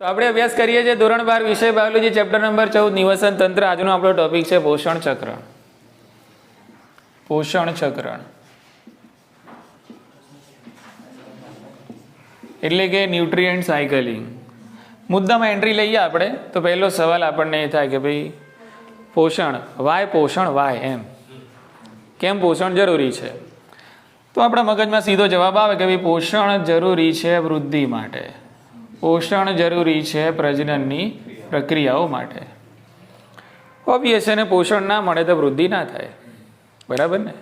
તો આપણે અભ્યાસ કરીએ છીએ ધોરણ 12 વિષય બાયોલોજી ચેપ્ટર નંબર 14 નિવસન તંત્ર. આજનો આપણો ટોપિક છે પોષણ ચક્ર. પોષણ ચક્ર એટલે કે ન્યુટ્રિયન્ટ સાયકલિંગ. મુદ્દામાં એન્ટ્રી લઈએ આપણે તો પહેલો સવાલ આપણને એ થાય કે ભાઈ પોષણ વાય એમ કેમ પોષણ જરૂરી છે? તો આપણા મગજમાં સીધો જવાબ આવે કે ભાઈ પોષણ જરૂરી છે વૃદ્ધિ માટે, પોષણ જરૂરી છે પ્રજનનની પ્રક્રિયાઓ માટે. ઓબ્વિયસ છે ને, પોષણ ના મળે તો વૃદ્ધિ ના થાય, બરાબર ને?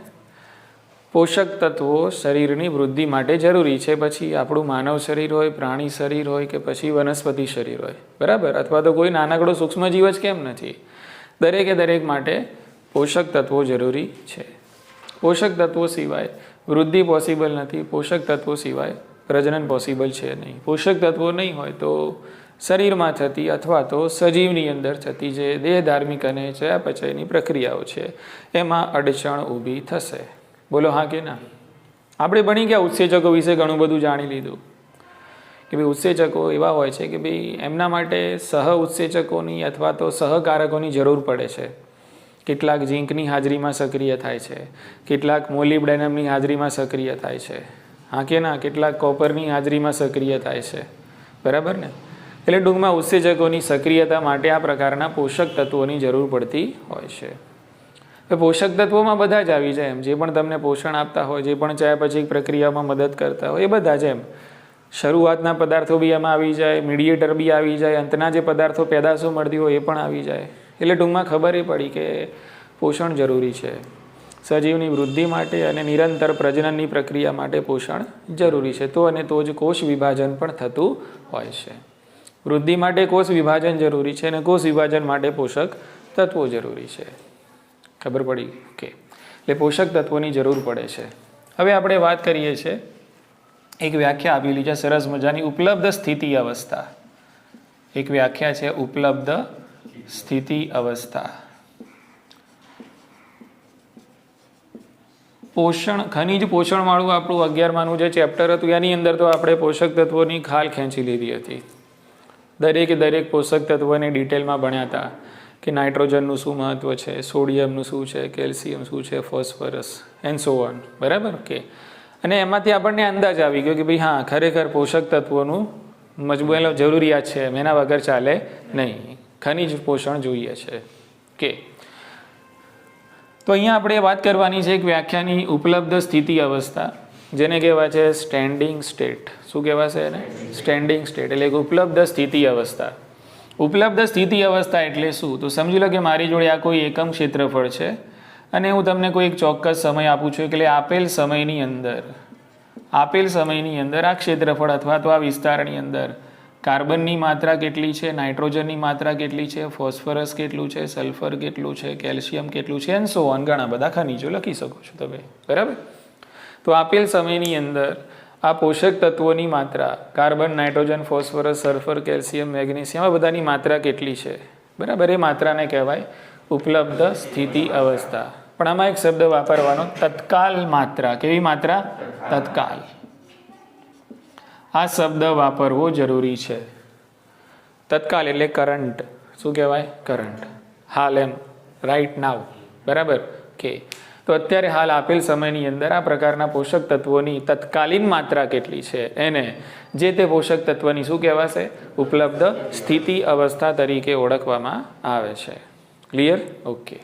પોષક તત્વો શરીરની વૃદ્ધિ માટે જરૂરી છે. પછી આપણું માનવ શરીર હોય, પ્રાણી શરીર હોય કે પછી વનસ્પતિ શરીર હોય, બરાબર, અથવા તો કોઈ નાનકડો સૂક્ષ્મજીવ જ કેમ નથી, દરેક માટે પોષક તત્વો જરૂરી છે. પોષક તત્વો સિવાય વૃદ્ધિ પોસિબલ નથી, પોષક તત્વો સિવાય પ્રજનન પોસિબલ છે નહીં. પોષક તત્વો નહીં હોય તો શરીરમાં થતી અથવા તો સજીવની અંદર થતી જે દેહધાર્મિક અને ચયાપચયની પ્રક્રિયાઓ છે એમાં અડચણ ઊભી થશે. બોલો હા કે ના? આપણે ભણી ગયા ઉત્સેચકો વિશે ઘણું બધું જાણી લીધું કે ભાઈ ઉત્સેચકો એવા હોય છે કે ભાઈ એમના માટે સહ ઉત્સેચકોની અથવા તો સહકારકોની જરૂર પડે છે. કેટલાક ઝીંકની હાજરીમાં સક્રિય થાય છે, કેટલાક મોલિબ્ડેનમની હાજરીમાં સક્રિય થાય છે, હા કે ના? કેટલાક કોપરની હાજરીમાં સક્રિય થાય છે, બરાબર ને? એટલે ટૂંકમાં ઉત્સેચકોની સક્રિયતા માટે આ પ્રકારના પોષક તત્વોની જરૂર પડતી હોય છે. પોષક તત્વોમાં બધા જ આવી જાય એમ, જે પણ તમને પોષણ આપતા હોય, જે પણ ચયાપચય પ્રક્રિયામાં મદદ કરતા હોય એ બધા જ એમ. શરૂઆતના પદાર્થો બી એમાં આવી જાય, મીડિયેટર બી આવી જાય, અંતના જે પદાર્થો પેદાશો મળતી હોય એ પણ આવી જાય. એટલે ટૂંકમાં ખબર એ પડી કે પોષણ જરૂરી છે. સજીવની વૃદ્ધિ માટે અને નિરંતર પ્રજનનની પ્રક્રિયા માટે પોષણ જરૂરી છે. તો અને તો જ કોષ વિભાજન પણ થતું હોય છે. વૃદ્ધિ માટે કોષ વિભાજન જરૂરી છે અને કોષ વિભાજન માટે પોષક તત્વો જરૂરી છે. ખબર પડી કે એટલે પોષક તત્વોની જરૂર પડે છે. હવે આપણે વાત કરીએ છીએ, એક વ્યાખ્યા આપેલી છે સરસ મજાની, ઉપલબ્ધ સ્થિતિ અવસ્થા. એક વ્યાખ્યા છે ઉપલબ્ધ સ્થિતિ અવસ્થા. પોષણ ખનિજ પોષણ વાળું આપણું 11માનું જે ચેપ્ટર હતું એની અંદર તો આપણે પોષક તત્વોની ખાલ ખેંચી લીધી હતી. દરેક પોષક તત્વોને ડિટેલમાં ભણ્યા હતા કે નાઇટ્રોજનનું શું મહત્વ છે, સોડિયમનું શું છે, કેલ્શિયમ શું છે, ફોસ્ફરસ એન્ડ સો ઓન, બરાબર કે? અને એમાંથી આપણને અંદાજ આવી ગયો કે ભાઈ હા, ખરેખર પોષક તત્વોનું મજબૂત જરૂરિયાત છે, એના વગર ચાલે નહીં, ખનિજ પોષણ જોઈએ છે કે. તો અહીંયા આપણે વાત કરવાની છે એક વ્યાખ્યાની ઉપલબ્ધ સ્થિતિ અવસ્થા, જેને કહેવાય છે સ્ટેન્ડિંગ સ્ટેટ. શું કહેવાશે એને? સ્ટેન્ડિંગ સ્ટેટ એટલે કે ઉપલબ્ધ સ્થિતિ અવસ્થા. ઉપલબ્ધ સ્થિતિ અવસ્થા એટલે શું? તો સમજી લો કે મારી જોડે આ કોઈ એકમ ક્ષેત્રફળ છે અને હું તમને કોઈ એક ચોક્કસ સમય આપું છું, એટલે આપેલ સમયની અંદર આ ક્ષેત્રફળ અથવા તો આ વિસ્તારની અંદર કાર્બનની માત્રા કેટલી છે, નાઇટ્રોજનની માત્રા કેટલી છે, ફોસ્ફરસ કેટલું છે, સલ્ફર કેટલું છે, કેલ્શિયમ કેટલું છે એન્ડ સો ઓન, ઘણા બધા ખનિજો લખી શકો છો તમે, બરાબર? તો આપેલ સમયની અંદર આ પોષક તત્વોની માત્રા carbon, nitrogen, phosphorus, sulphur, calcium, magnesium આ બધાની માત્રા કેટલી છે, બરાબર? એ માત્રાને કહેવાય ઉપલબ્ધ સ્થિતિ અવસ્થા. પણ આમાં એક શબ્દ વાપરવાનો, તત્કાલ માત્રા. કેવી માત્રા? તત્કાલ. આ શબ્દ વાપરવો જરૂરી છે. તત્કાલ એટલે કરંટ. શું કહેવાય? કરંટ. હાલ, એમ, રાઈટ નાવ, બરાબર કે? તો અત્યારે હાલ આપેલ સમયની અંદર આ પ્રકારના પોષક તત્વોની તત્કાલીન માત્રા કેટલી છે એને જે તે પોષક તત્વની શું કહેવાશે? ઉપલબ્ધ સ્થિતિ અવસ્થા તરીકે ઓળખવામાં આવે છે. ક્લિયર? ઓકે.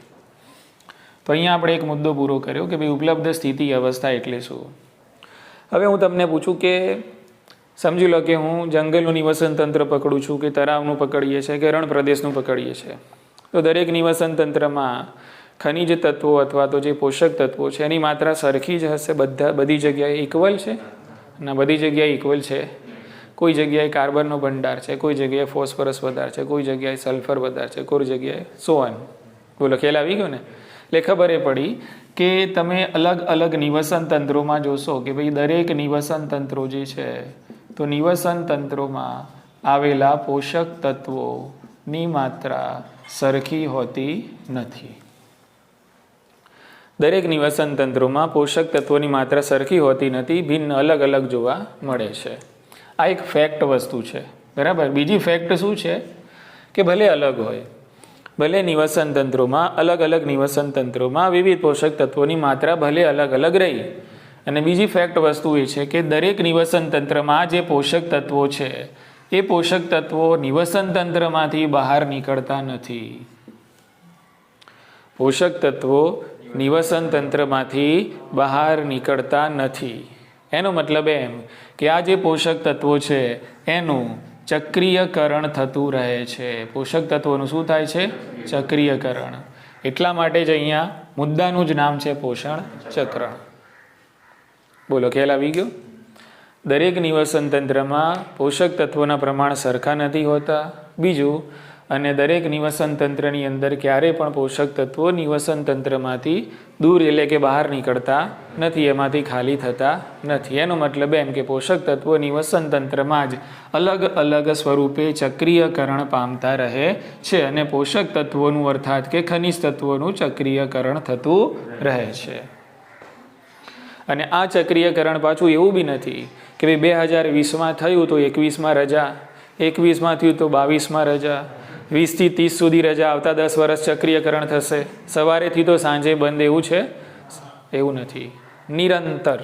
તો અહીંયા આપણે એક મુદ્દો પૂરો કર્યો કે ભાઈ ઉપલબ્ધ સ્થિતિ અવસ્થા એટલે શું. હવે હું તમને પૂછું કે સમજી લો કે હું જંગલનું નિવસન તંત્ર પકડું છું કે તળાવનું પકડીએ છીએ કે રણ પ્રદેશનું પકડીએ છીએ. તો દરેક નિવસન તંત્રમાં ખનિજ તત્વો અથવા તો જે પોષક તત્વો છે એની માત્રા સરખી જ હશે? બધી જગ્યાએ ઇક્વલ છે? ના, બધી જગ્યાએ ઇક્વલ છે. કોઈ જગ્યાએ કાર્બનનો ભંડાર છે, કોઈ જગ્યાએ ફોસ્ફરસ વધારે છે, કોઈ જગ્યાએ સલ્ફર વધારે છે, કોઈ જગ્યાએ સો ઓન. બોલો, ખ્યાલ આવી ગયો ને? એટલે ખબર એ પડી કે તમે અલગ અલગ નિવસન તંત્રોમાં જોશો કે ભાઈ દરેક નિવસન તંત્રો જે છે તો નિવસન તંત્રોમાં આવેલા પોષક તત્વોની માત્રા સરખી હોતી નથી. દરેક નિવસન તંત્રોમાં પોષક તત્વોની માત્રા સરખી હોતી નથી, ભિન્ન અલગ અલગ જોવા મળે છે. આ એક ફેક્ટ વસ્તુ છે, બરાબર. બીજી ફેક્ટ શું છે કે ભલે અલગ હોય, ભલે નિવસન તંત્રોમાં અલગ અલગ નિવસન તંત્રોમાં વિવિધ પોષક તત્વોની માત્રા ભલે અલગ અલગ રહી, અને બીજી ફેક્ટ વસ્તુ એ છે કે દરેક નિવસન તંત્રમાં જે પોષક તત્વો છે એ પોષક તત્વો નિવસન તંત્રમાંથી બહાર નીકળતા નથી. પોષક તત્વો નિવસન તંત્રમાંથી બહાર નીકળતા નથી. એનો મતલબ એમ કે આ જે પોષક તત્વો છે એનું ચક્રીયકરણ થતું રહે છે. પોષક તત્વોનું શું થાય છે? ચક્રીયકરણ. એટલા માટે જ અહીંયા મુદ્દાનું જ નામ છે પોષણ ચક્ર. બોલો, ખ્યાલ આવી ગયો? દરેક નિવસન તંત્રમાં પોષક તત્વોના પ્રમાણ સરખા નથી હોતા. બીજું, અને દરેક નિવસન તંત્રની અંદર ક્યારેય પણ પોષક તત્વો નિવસન તંત્રમાંથી દૂર એટલે કે બહાર નીકળતા નથી, એમાંથી ખાલી થતા નથી. એનો મતલબ એમ કે પોષક તત્વો નિવસન તંત્રમાં જ અલગ અલગ સ્વરૂપે ચક્રીયકરણ પામતા રહે છે, અને પોષક તત્વોનું અર્થાત કે ખનિજ તત્વોનું ચક્રીયકરણ થતું રહે છે. અને આ ચક્રીયકરણ પાછું એવું બી નથી કે ભાઈ 2020માં થયું તો 21માં રજા, 21માં થયું તો 22માં રજા, 20થી 30 સુધી રજા, આવતા 10 વર્ષ ચક્રીયકરણ થશે, સવારેથી તો સાંજે બંધ, એવું છે? એવું નથી. નિરંતર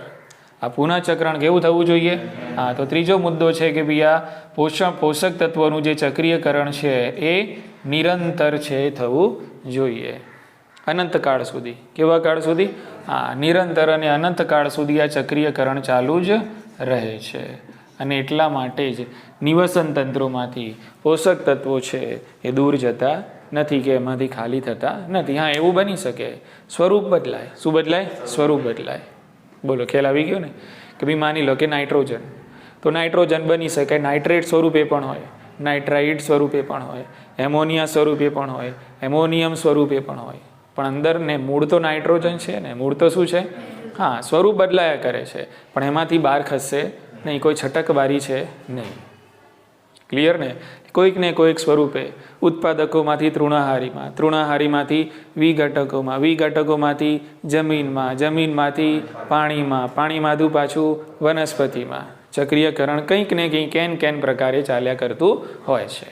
આ પુનઃચક્રણ કેવું થવું જોઈએ? હા, તો ત્રીજો મુદ્દો છે કે ભાઈ આ પોષક તત્વોનું જે ચક્રીયકરણ છે એ નિરંતર છે થવું જોઈએ, અનંતકાળ સુધી. કેવા કાળ સુધી? હા, નિરંતર અને અનંતકાળ સુધી આ ચક્રીયકરણ ચાલુ જ રહે છે. અને એટલા માટે જ નિવસન તંત્રોમાંથી પોષક તત્વો છે એ દૂર જતા નથી કે એમાંથી ખાલી થતા નથી. હા, એવું બની શકે સ્વરૂપ બદલાય. શું બદલાય? સ્વરૂપ બદલાય. બોલો, ખ્યાલ આવી ગયો ને? કે ભાઈ માની લો કે નાઇટ્રોજન, તો નાઇટ્રોજન બની શકે નાઇટ્રેટ સ્વરૂપે પણ હોય, નાઇટ્રાઇટ સ્વરૂપે પણ હોય, એમોનિયા સ્વરૂપે પણ હોય, એમોનિયમ સ્વરૂપે પણ હોય, પણ અંદર ને મૂળ તો નાઇટ્રોજન છે ને. મૂળ તો શું છે? હા, સ્વરૂપ બદલાયા કરે છે પણ એમાંથી બહાર ખસશે નહીં, કોઈ છટકબારી છે નહીં. ક્લિયર ને? કોઈક ને કોઈક સ્વરૂપે ઉત્પાદકોમાંથી તૃણાહારીમાં, તૃણાહારીમાંથી વિઘટકોમાં, વિઘટકોમાંથી જમીનમાં, જમીનમાંથી પાણીમાં, પાણીમાંથી પાછું વનસ્પતિમાં ચક્રીયકરણ કંઈક ને કંઈક કેન પ્રકારે ચાલ્યા કરતું હોય છે.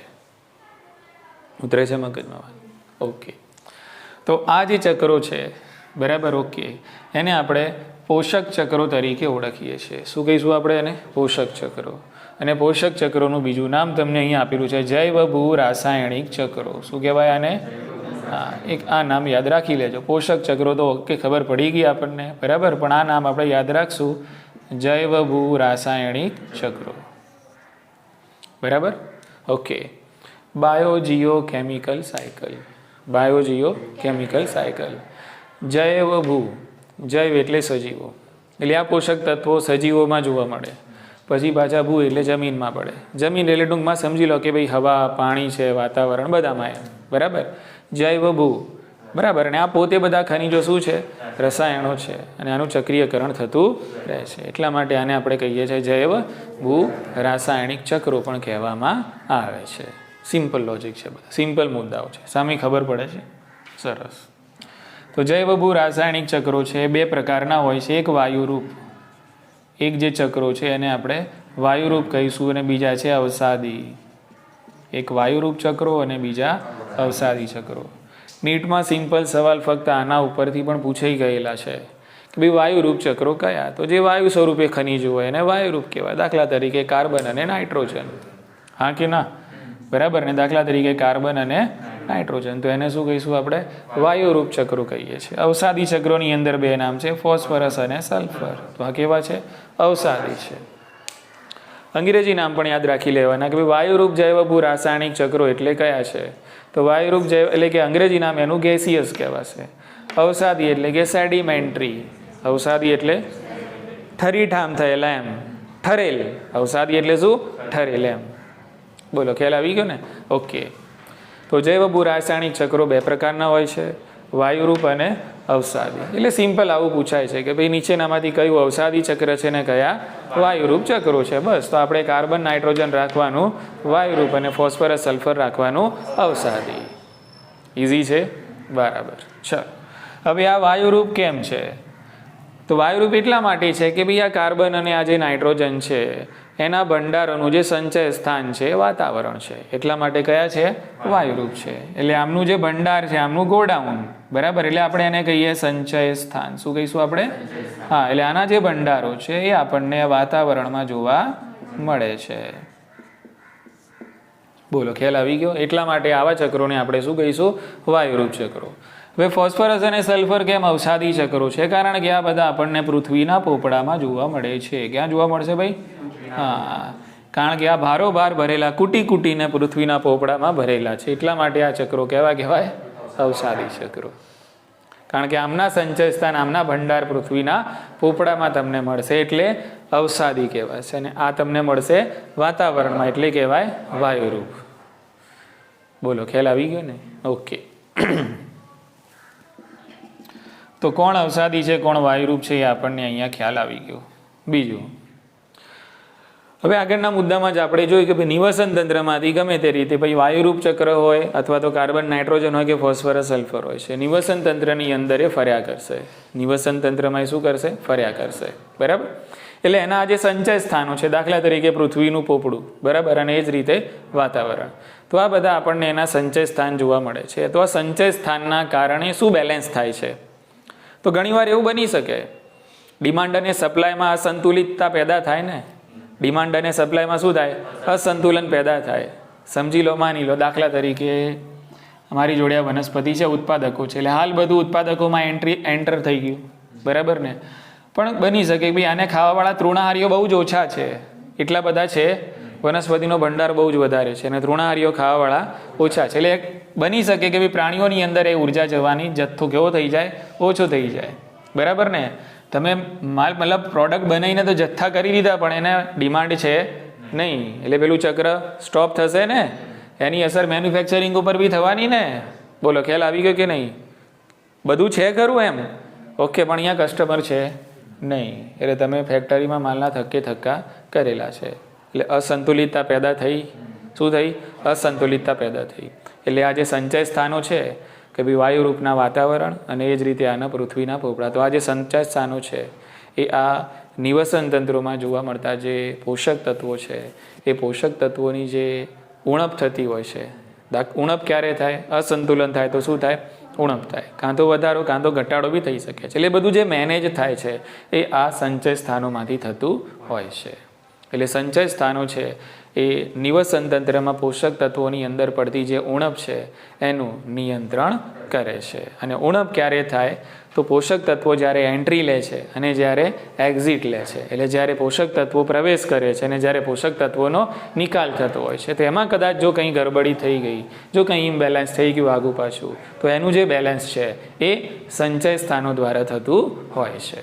ઉતરે છે મગજમાં? ઓકે. તો આ જે ચક્રો છે, બરાબર, ઓકે, એને આપણે પોષક ચક્રો તરીકે ઓળખીએ છીએ. શું કહીશું આપણે એને? પોષક ચક્રો. અને પોષક ચક્રોનું બીજું નામ તમને અહીંયા આપેલું છે જૈવ ભૂ રાસાયણિક ચક્રો. શું કહેવાય આને? હા, એક આ નામ યાદ રાખી લેજો. પોષક ચક્રો તો ઓકે, ખબર પડી ગઈ આપણને, બરાબર, પણ આ નામ આપણે યાદ રાખશું, જૈવ ભૂ રાસાયણિક ચક્રો. બરાબર, okay. Biogeochemical cycle, biogeochemical cycle. જૈવ ભૂ, જૈવ એટલે સજીવો, એટલે આ પોષક તત્વો સજીવોમાં જોવા મળે. પછી પાછા ભૂ એટલે જમીનમાં પડે. જમીન એટલે ટૂંકમાં સમજી લો કે ભાઈ હવા, પાણી છે, વાતાવરણ, બધામાં એમ. બરાબર, જૈવ ભૂ. બરાબર. અને આ પોતે બધા ખનિજો શું છે? રસાયણો છે. અને આનું ચક્રીયકરણ થતું રહે છે. એટલા માટે આને આપણે કહીએ છીએ જૈવ ભૂ રાસાયણિક ચક્રો પણ કહેવામાં આવે છે. સિમ્પલ લોજિક છે, બધા સિમ્પલ મુદ્દાઓ છે, સામે ખબર પડે છે. સરસ. તો જૈવ ભૂ રાસાયણિક ચક્રો છે એ બે પ્રકારના હોય છે. એક વાયુરૂપ, એક જે ચક્રો છે એને આપણે વાયુરૂપ કહીશું, અને બીજા છે અવસાદી. એક વાયુરૂપ ચક્રો અને બીજા અવસાદી ચક્રો. નીટમાં સિમ્પલ સવાલ ફક્ત આના ઉપરથી પણ પૂછાઈ ગયેલા છે કે ભાઈ વાયુરૂપ ચક્રો કયા? તો જે વાયુ સ્વરૂપે ખનિજો હોય એને વાયુરૂપ કહેવાય. દાખલા તરીકે કાર્બન અને નાઇટ્રોજન. હા કે ના? બરાબર ને? દાખલા તરીકે કાર્બન અને નાઇટ્રોજન, તો એને શું કહીશું આપણે? વાયુરૂપ ચક્રો કહીએ છીએ. અવસાદી ચક્રોની અંદર બે નામ છે, ફોસ્ફરસ અને સલ્ફર. તો આ કેવા છે? અવસાદી છે. અંગ્રેજી નામ પણ યાદ રાખી લેવાના કે ભાઈ વાયુરૂપ જૈવ ભૂ રાસાયણિક ચક્રો એટલે કયા છે? તો વાયુરૂપ જૈવ એટલે કે અંગ્રેજી નામ એનું ગેસિયસ કહેવાશે. અવસાદી એટલે કે સેડિમેન્ટરી. અવસાદી એટલે ઠરીઠામ થયેલા એમ, ઠરેલ. અવસાદી એટલે શું? ઠરેલ એમ. બોલો, ખ્યાલ આવી ગયો ને? ઓકે. તો જૈવ ભૂ રાસાયણિક ચક્રો બે પ્રકારના હોય છે, વાયુરૂપ અને અવસાદી. એટલે સિમ્પલ આવું પૂછાય છે કે ભાઈ નીચેનામાંથી કયું અવસાદી ચક્ર છે ને કયા વાયુરૂપ ચક્રો છે. બસ, તો આપણે કાર્બન નાઇટ્રોજન રાખવાનું વાયુરૂપ અને ફોસ્ફરસ સલ્ફર રાખવાનું અવસાદી. ઇઝી છે? બરાબર. ચાલો, હવે આ વાયુરૂપ કેમ છે? તો વાયુરૂપ એટલા માટે છે કે ભાઈ આ કાર્બન અને આ જે નાઇટ્રોજન છે એના ભંડારોનું જે સંચય સ્થાન છે એ વાતાવરણ છે, એટલા માટે કયા છે? વાયુરૂપ છે. એટલે આમનું જે ભંડાર છે, આમનું ગોડાઉન, બરાબર, એટલે આપણે એને કહીએ સંચય સ્થાન. શું કહીશું આપણે? હા, એટલે આના જે ભંડારો છે એ આપણને વાતાવરણમાં જોવા મળે છે. બોલો, ખ્યાલ આવી ગયો? એટલા માટે આવા ચક્રોને આપણે શું કહીશું? વાયુરૂપ ચક્રો. હવે ફોસ્ફરસ અને સલ્ફર કેમ અવસાદી ચક્રો છે? કારણ કે આ બધા આપણને પૃથ્વીના પોપડામાં જોવા મળે છે. ક્યાં જોવા મળશે ભાઈ? હા, કારણ કે આ ભારોભાર ભરેલા કુટીને પૃથ્વીના પોપડામાં ભરેલા છે, એટલા માટે આ ચક્રો કેવા કહેવાય? અવસાદી ચક્રો. કારણ કે આમના સંચય સ્થાન, આમના ભંડાર પૃથ્વીના પોપડામાં તમને મળશે એટલે અવસાદી કહેવાશે, અને આ તમને મળશે વાતાવરણમાં એટલે કહેવાય વાયુરૂપ. બોલો, ખ્યાલ આવી ગયો ને? ઓકે. તો કોણ અવસાદી છે, કોણ વાયુરૂપ છે, એ આપણને અહીંયા ખ્યાલ આવી ગયો. બીજું, હવે આગળના મુદ્દામાં જ આપણે જોયું કે ભાઈ નિવસન તંત્રમાંથી ગમે તે રીતે ભાઈ વાયુરૂપ ચક્ર હોય અથવા તો કાર્બન, નાઇટ્રોજન હોય કે ફોસ્ફરસ, સલ્ફર હોય છે, નિવસન તંત્રની અંદર એ ફર્યા કરશે. નિવસન તંત્રમાં એ શું કરશે? ફર્યા કરશે, બરાબર. એટલે એના આ જે સંચય સ્થાનો છે, દાખલા તરીકે પૃથ્વીનું પોપડું, બરાબર, અને એ જ રીતે વાતાવરણ, તો આ બધા આપણને એના સંચય સ્થાન જોવા મળે છે. તો આ સંચય સ્થાનના કારણે શું બેલેન્સ થાય છે? તો ઘણીવાર એવું બની શકે ડિમાન્ડ અને સપ્લાયમાં અસંતુલિતતા પેદા થાય ને. ડિમાન્ડ અને સપ્લાયમાં શું થાય? અસંતુલન પેદા થાય. સમજી લો, માની લો, દાખલા તરીકે અમારી જોડે વનસ્પતિ છે, ઉત્પાદકો છે, એટલે હાલ બધું ઉત્પાદકોમાં એન્ટર થઈ ગયું, બરાબર ને. પણ બની શકે ભાઈ આને ખાવાવાળા તૃણાહારીઓ બહુ જ ઓછા છે, એટલા બધા છે, વનસ્પતિનો ભંડાર બહુ જ વધારે છે અને તૃણાહારીઓ ખાવાવાળા ઓછા છે. એટલે બની શકે કે ભાઈ પ્રાણીઓની અંદર એ ઉર્જા જવાની જથ્થો કેવો થઈ જાય? ઓછો થઈ જાય, બરાબર ને. તમે માલ મતલબ પ્રોડક્ટ બનાવીને તો જથ્થા કરી દીધા, પણ એને ડિમાન્ડ છે નહીં, એટલે પેલું ચક્ર સ્ટોપ થશે ને. એની અસર મેન્યુફેક્ચરિંગ ઉપર બી થવાની ને. બોલો, ખ્યાલ આવી ગયો કે નહીં? બધું છે ખરું એમ, ઓકે, પણ અહીંયા કસ્ટમર છે નહીં, એટલે તમે ફેક્ટરીમાં માલના થક્કે થક્કા કરેલા છે, એટલે અસંતુલિતતા પેદા થઈ. શું થઈ? અસંતુલિતતા પેદા થઈ. એટલે આ જે સંચય સ્થાનો છે કે ભાઈ વાયુરૂપના વાતાવરણ અને એ જ રીતે આના પૃથ્વીના પોપડા, તો આ જે સંચય સ્થાનો છે એ આ નિવસન તંત્રોમાં જોવા મળતા જે પોષક તત્વો છે, એ પોષક તત્વોની જે ઉણપ થતી હોય છે. ઉણપ ક્યારે થાય? અસંતુલન થાય તો શું થાય? ઉણપ થાય. કાં તો વધારો કાં તો ઘટાડો બી થઈ શકે છે. એટલે બધું જે મેનેજ થાય છે એ આ સંચય સ્થાનોમાંથી થતું હોય છે. એટલે સંચય સ્થાનો છે એ નિવસન તંત્રમાં પોષક તત્વોની અંદર પડતી જે ઉણપ છે એનું નિયંત્રણ કરે છે. અને ઉણપ ક્યારે થાય? તો પોષક તત્વો જ્યારે એન્ટ્રી લે છે અને જ્યારે એક્ઝિટ લે છે, એટલે જ્યારે પોષક તત્વો પ્રવેશ કરે છે અને જ્યારે પોષક તત્વોનો નિકાલ થતો હોય છે, તો એમાં કદાચ જો કંઈ ગડબડી થઈ ગઈ, જો કંઈ ઇમ્બેલેન્સ થઈ ગયું આગું પાછું, તો એનું જે બેલેન્સ છે એ સંચય સ્થાનો દ્વારા થતું હોય છે,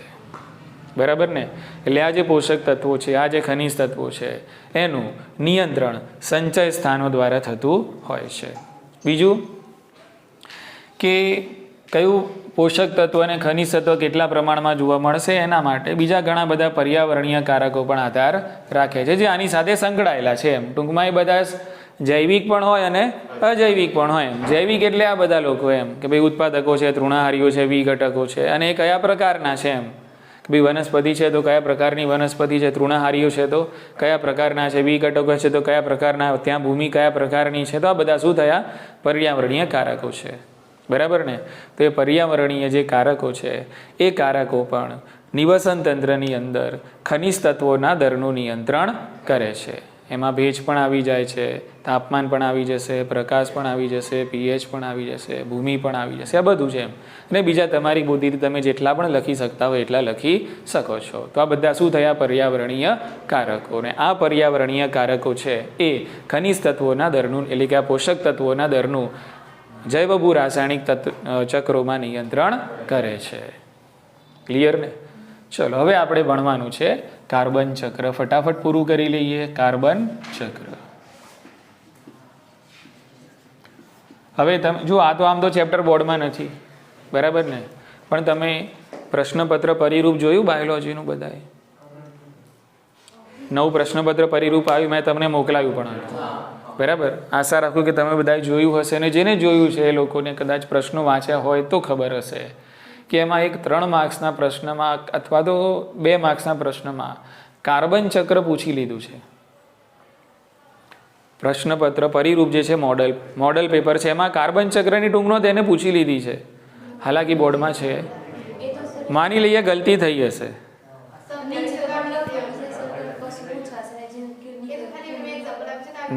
બરાબર ને. એટલે આ જે પોષક તત્વો છે, આ જે ખનિજ તત્વો છે, એનું નિયંત્રણ સંચય સ્થાનો દ્વારા થતું હોય છે. બીજું કે કયું પોષક તત્વ અને ખનિજ તત્વ કેટલા પ્રમાણમાં જોવા મળશે, એના માટે બીજા ઘણા બધા પર્યાવરણીય કારકો પણ આધાર રાખે છે, જે આની સાથે સંકળાયેલા છે. એમ ટૂંકમાં એ બધા જૈવિક પણ હોય અને અજૈવિક પણ હોય. એમ જૈવિક એટલે આ બધા લોકો, એમ કે ભાઈ ઉત્પાદકો છે, તૃણાહારીઓ છે, વિઘટકો છે, અને એ કયા પ્રકારના છે. એમ ભાઈ વનસ્પતિ છે તો કયા પ્રકારની વનસ્પતિ છે, તૃણાહારીઓ છે તો કયા પ્રકારના છે, વિઘટકો છે તો કયા પ્રકારના, ત્યાં ભૂમિ કયા પ્રકારની છે. તો આ બધા શું થયા? પર્યાવરણીય કારકો છે, બરાબર ને. તો એ પર્યાવરણીય જે કારકો છે એ કારકો પણ નિવસન તંત્રની અંદર ખનિજ તત્વોના દરનું નિયંત્રણ કરે છે. એમાં ભેજ પણ આવી જાય છે, તાપમાન પણ આવી જશે, પ્રકાશ પણ આવી જશે, પીએચ પણ આવી જશે, ભૂમિ પણ આવી જશે, આ બધું છે. એમ અને બીજા તમારી બુદ્ધિથી તમે જેટલા પણ લખી શકતા હોય એટલા લખી શકો છો. તો આ બધા શું થયા? પર્યાવરણીય કારકો. ને આ પર્યાવરણીય કારકો છે એ ખનિજ તત્વોના દરનું, એટલે કે આ પોષક તત્વોના દરનું જૈવભૂ રાસાયણિક ચક્રોમાં નિયંત્રણ કરે છે. ક્લિયર ને? ચલો, હવે આપણે ભણવાનું છે કાર્બન ચક્ર. ફટાફટ પૂરું કરી લઈએ. કાર્બન ચક્ર. હવે તમે જો, આ તો આમ તો ચેપ્ટર બોર્ડમાં નથી, બરાબર ને, પણ તમે પ્રશ્નપત્ર પરિરૂપ જોયું બાયોલોજીનું? બધાએ નવું પ્રશ્નપત્ર પરિરૂપ આવ્યું, મેં તમને મોકલાવ્યું પણ હતું, બરાબર. આશા રાખું કે તમે બધાએ જોયું હશે, અને જેને જોયું છે એ લોકોને કદાચ પ્રશ્નો વાંચ્યા હોય તો ખબર હશે કે એમાં એક 3 માર્ક્સના પ્રશ્નમાં અથવા તો 2 માર્ક્સના પ્રશ્નમાં કાર્બન ચક્ર પૂછી લીધું છે. પ્રશ્નપત્ર પરિરૂપ જે છે મોડલ પેપર છે એમાં કાર્બન ચક્રની ટૂંકનો તેને પૂછી લીધી છે. હાલાકી બોર્ડમાં છે, માની લઈએ ગલતી થઈ હશે.